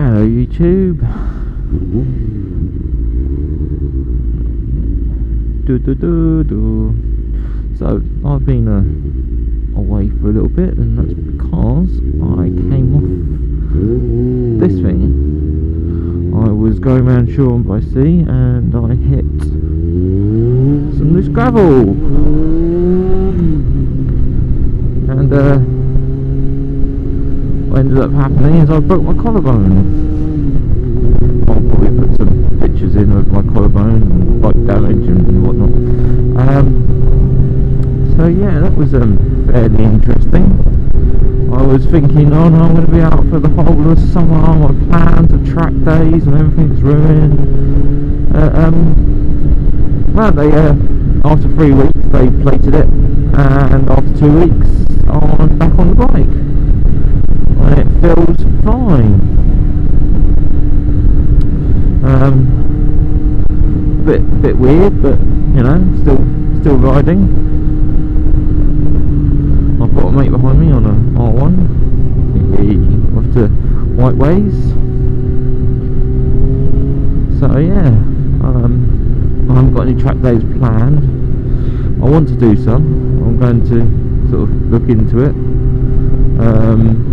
Hello YouTube. So I've been away for a little bit, and that's because I came off this thing. I was going around Shoreham by Sea and I hit some loose gravel, and what ended up happening is I broke my collarbone. I'll probably put some pictures in of my collarbone and bike damage and whatnot. So yeah, that was fairly interesting. I was thinking, oh no, I'm going to be out for the whole of summer. My plans of track days and everything's ruined. Well, they after 3 weeks they plated it, and after 2 weeks I'm back on the bike, and it feels fine. Bit weird, but you know, still riding. I've got a mate behind me on a R1 off to Whiteways. So yeah, I haven't got any track days planned. I want to do some. I'm going to sort of look into it.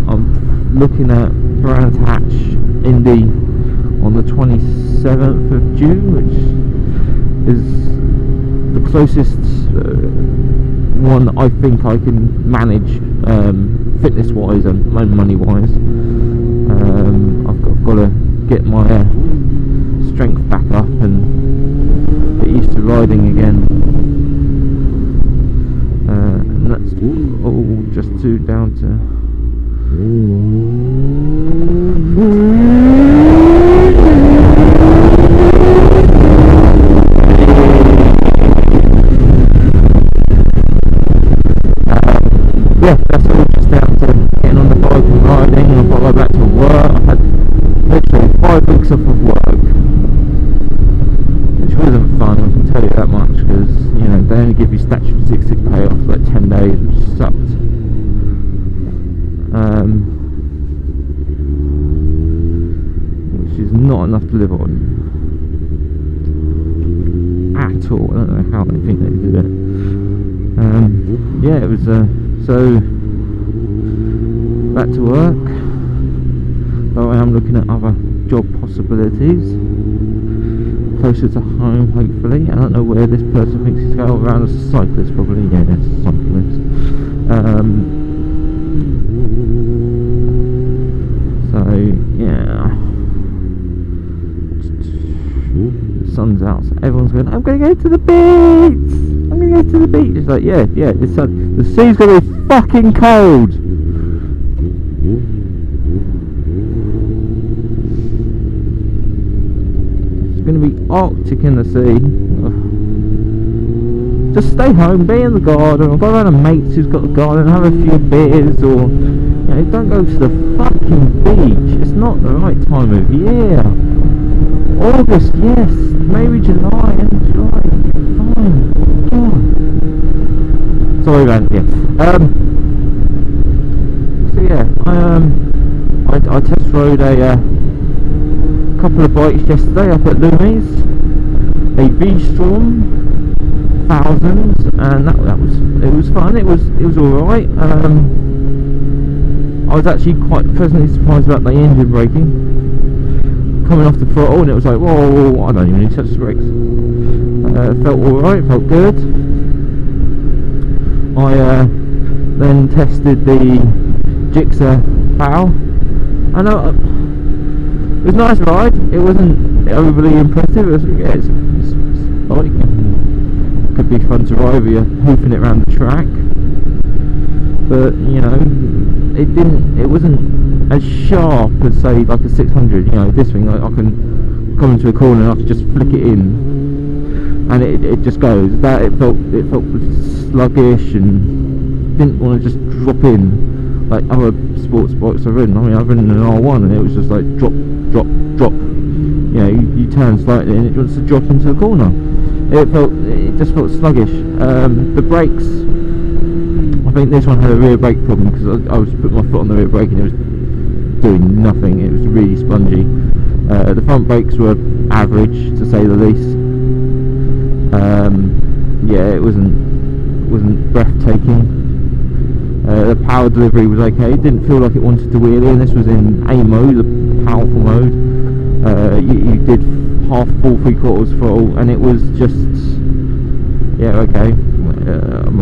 I'm looking at Brands Hatch Indy on the 27th of June, which is the closest one that I think I can manage fitness wise and money wise. I've got to get my strength back up and get used to riding again, and that's all just down to yeah, that's all just down to getting on the bike and riding. I've got to go back to work. I've had literally 5 weeks off of work, which wasn't fun, I can tell you that much, because you know, they only give you statutory sick pay after like 10 days, which sucked. Which is not enough to live on at all. I don't know how they think they do it. Yeah, it was so back to work, though I am looking at other job possibilities closer to home, hopefully. I don't know where this person thinks he's going. Around as a cyclist, probably. Yeah, it's a cyclist. So yeah, the sun's out, so everyone's going, I'm going to go to the beach, I'm going to go to the beach. It's like, yeah, the sea's going to be fucking cold. It's going to be Arctic in the sea. Ugh. Just stay home, be in the garden, or go around a mate's who's got a garden, have a few beers, or you know, don't go to the fucking beach. It's not the right time of year. August, yes, maybe July, end of July, fine. Oh. Sorry, man. Yeah. So yeah, I test rode a couple of bikes yesterday up at Lumis, a V-Storm 1000, and it was fun. It was all right. I was actually quite pleasantly surprised about the engine braking. Coming off the throttle, and it was like, whoa, I don't even need to touch the brakes. Felt alright, felt good. I then tested the Gixxer POW. I know it was a nice ride. It wasn't overly impressive. It was, yeah, it's bike. It could be fun to ride if you're hoofing it around the track. But you know, it wasn't as sharp as say like a 600. You know, this thing I can come into a corner and I can just flick it in, and it just goes. That it felt sluggish and didn't want to just drop in like other sports bikes I've ridden. I mean, I've ridden an R1 and it was just like drop. You know, you turn slightly and it wants to drop into the corner. It just felt sluggish. The brakes, I think this one had a rear brake problem, because I was putting my foot on the rear brake and it was doing nothing. It was really spongy. The front brakes were average, to say the least. Yeah, it wasn't breathtaking. The power delivery was okay. It didn't feel like it wanted to wheelie, and this was in A mode, the powerful mode. You did half full, 3/4 throttle, and it was just, yeah, okay. I'm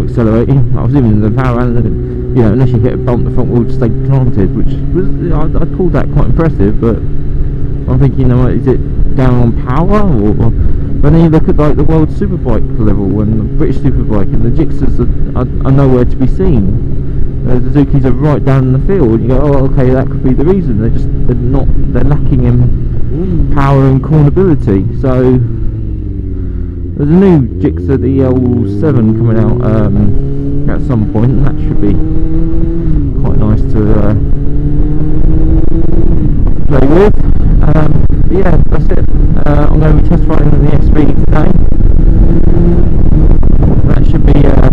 accelerating. I was even in the power, and you know, unless you hit a bump, the front wheel just stayed planted, which was, I called that quite impressive. But I'm thinking, you know, is it down on power, or but then you look at like the World Superbike level and the British Superbike, and the Gixxers are nowhere to be seen. The Suzukis are right down in the field. You go, oh, okay, that could be the reason. They're lacking in power and cornability. So there's a new Gixxer, the L7, coming out at some point, and that should be quite nice to play with. But yeah, that's it. I'm going to be test riding the XB today. That should be the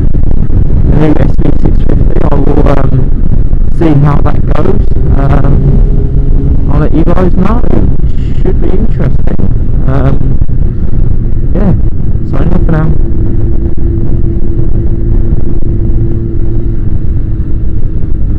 new SV650. I will see how that goes. I'll let you guys know. It should be interesting. Yeah, signing off for now.